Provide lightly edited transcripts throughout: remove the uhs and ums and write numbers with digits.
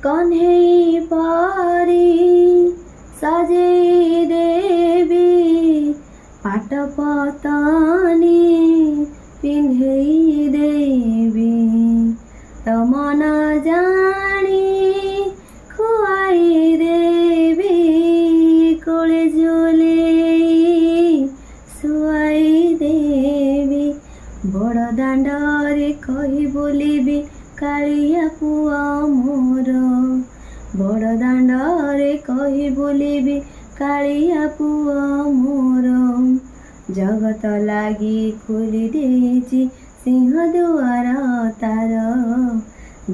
कन्हई पारी सजे देवी पाट पतानी पिंधई देवी तमन जानी खुआई देवी कोले झोले सुआई देवी बड़ दांडरे कही बोलिबी कालिया पुआ मोर बड़ दांडरे कही बोलिबी कालिया पुआ मोर जगत लागी खोली देछि सिंह दुआर तार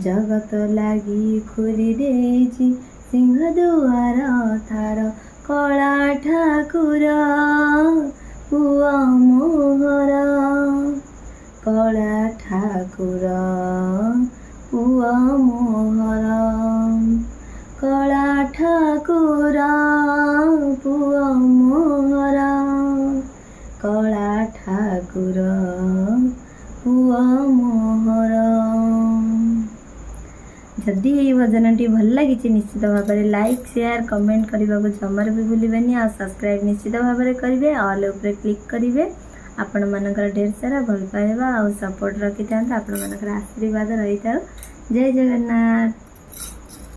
जगत लागी खोली देछि सिंह दुआर तार कला ठाकुर पुआ मोहर कला ठाकुर पुआ मोहर कला ठाकुर पुआ मोहर कला ठाकुर पुआ मोहर। जदि ये भजनटी भल लगी निश्चित भाव में लाइक शेयर कमेंट करने को जमार भी भूलें आ सब्सक्राइब निश्चित भाव में करेंगे ऑल उपर क्लिक करेंगे आपण मानकर ढेर सारा भल पाइबा आ सपोर्ट रखी था आपण मानकर आशीर्वाद रही था। जय जगन्नाथ।